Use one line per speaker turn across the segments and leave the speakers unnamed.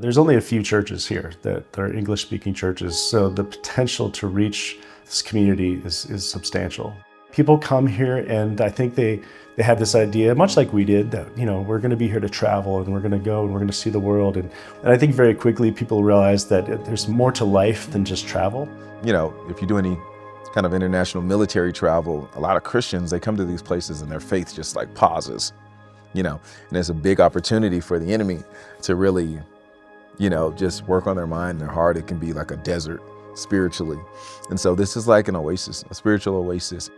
There's only a few churches here that are English-speaking churches, so the potential to reach this community is substantial. People come here and I think they have this idea, much like we did, that we're going to be here to travel and we're going to go and we're going to see the world. And I think very quickly people realize that there's more to life than just travel.
If you do any kind of international military travel, a lot of Christians, they come to these places and their faith just like pauses, and it's a big opportunity for the enemy to really, just work on their mind, their heart. It can be like a desert spiritually. And so this is like an oasis, a spiritual oasis.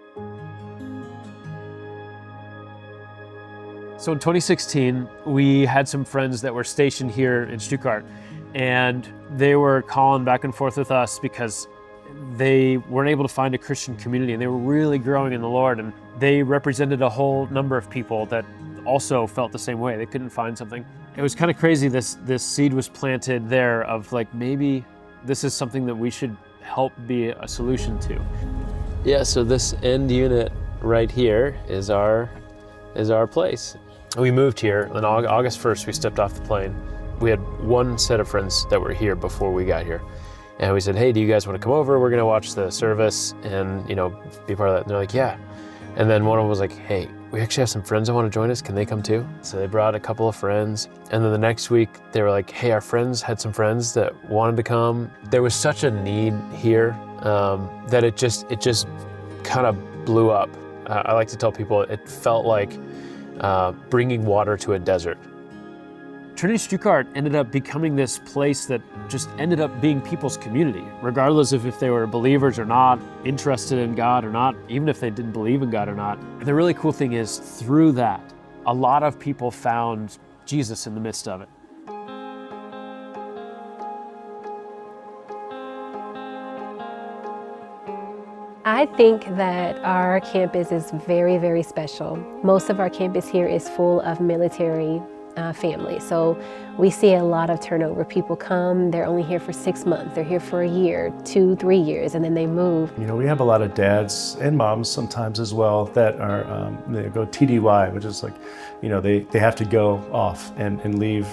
So in 2016, we had some friends that were stationed here in Stuttgart, and they were calling back and forth with us because they weren't able to find a Christian community, and they were really growing in the Lord, and they represented a whole number of people that also felt the same way. They couldn't find something. It was kind of crazy. This seed was planted there of like, maybe this is something that we should help be a solution to. Yeah, so this end unit right here is our place. We moved here on August 1st, we stepped off the plane. We had one set of friends that were here before we got here. And we said, hey, do you guys want to come over? We're gonna watch the service and be part of that. And they're like, yeah. And then one of them was like, hey, we actually have some friends that want to join us. Can they come too? So they brought a couple of friends. And then the next week they were like, hey, our friends had some friends that wanted to come. There was such a need here that it just kind of blew up. I like to tell people it felt like bringing water to a desert. Trinity Stuttgart ended up becoming this place that just ended up being people's community, regardless of if they were believers or not, interested in God or not, even if they didn't believe in God or not. The really cool thing is, through that, a lot of people found Jesus in the midst of it.
I think that our campus is very, very special. Most of our campus here is full of military families. So we see a lot of turnover. People come, they're only here for 6 months, they're here for a year, 2, 3 years, and then they move.
We have a lot of dads and moms sometimes as well that are, they go TDY, which is like, they have to go off and leave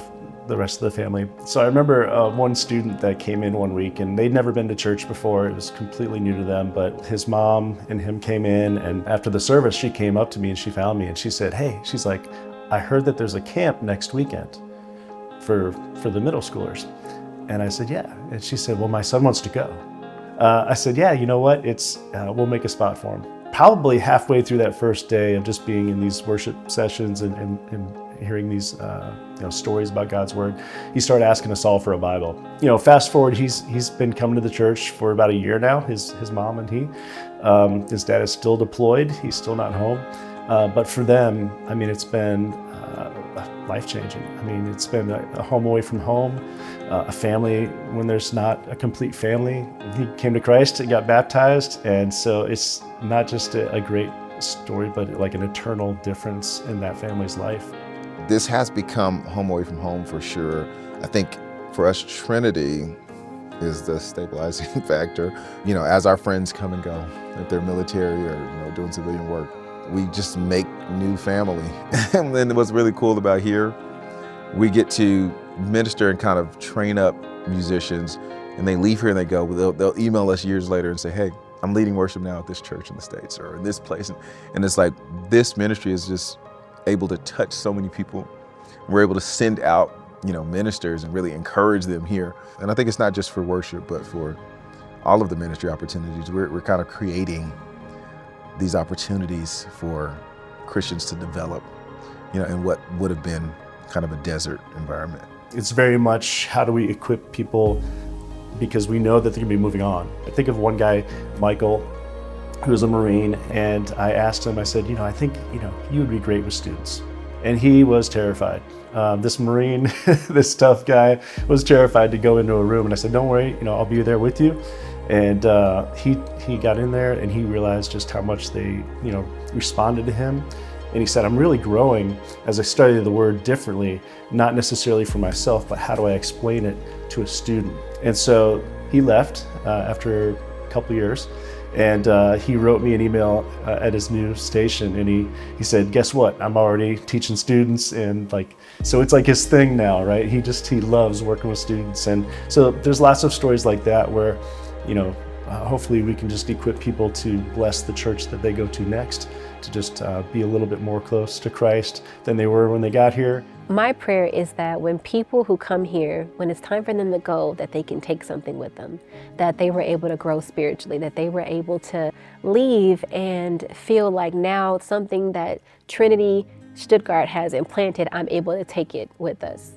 the rest of the family. So I remember one student that came in one week and they'd never been to church before. It was completely new to them, but his mom and him came in, and after the service, she came up to me and she found me and she said, hey, she's like, I heard that there's a camp next weekend for the middle schoolers. And I said, yeah. And she said, well, my son wants to go. I said, yeah, you know what? We'll make a spot for him. Probably halfway through that first day of just being in these worship sessions and hearing these stories about God's word, he started asking us all for a Bible. Fast forward, he's been coming to the church for about a year now, his mom and he. His dad is still deployed, he's still not home. But for them, it's been life-changing. It's been a home away from home, a family when there's not a complete family. He came to Christ and got baptized, and so it's not just a great story, but like an eternal difference in that family's life.
This has become home away from home for sure. I think for us, Trinity is the stabilizing factor. As our friends come and go, if they're military or doing civilian work, we just make new family. And then what's really cool about here, we get to minister and kind of train up musicians, and they leave here and they go, they'll email us years later and say, hey, I'm leading worship now at this church in the States or in this place. And it's like, this ministry is just able to touch so many people. We're able to send out, ministers and really encourage them here. And I think it's not just for worship, but for all of the ministry opportunities. We're kind of creating these opportunities for Christians to develop, in what would have been kind of a desert environment.
It's very much, how do we equip people, because we know that they're gonna be moving on. I think of one guy, Michael, who was a Marine, and I asked him, I said, I think, you would be great with students. And he was terrified. This Marine, this tough guy, was terrified to go into a room, and I said, don't worry, I'll be there with you. And he got in there and he realized just how much they, responded to him. And he said, I'm really growing as I study the word differently, not necessarily for myself, but how do I explain it to a student? And so he left after a couple years, And he wrote me an email at his new station, and he said, guess what, I'm already teaching students, and like, so it's like his thing now, right? He loves working with students. And so there's lots of stories like that where, you know, hopefully we can just equip people to bless the church that they go to next, to just be a little bit more close to Christ than they were when they got here.
My prayer is that when people who come here, when it's time for them to go, that they can take something with them, that they were able to grow spiritually, that they were able to leave and feel like now something that Trinity Stuttgart has implanted, I'm able to take it with us.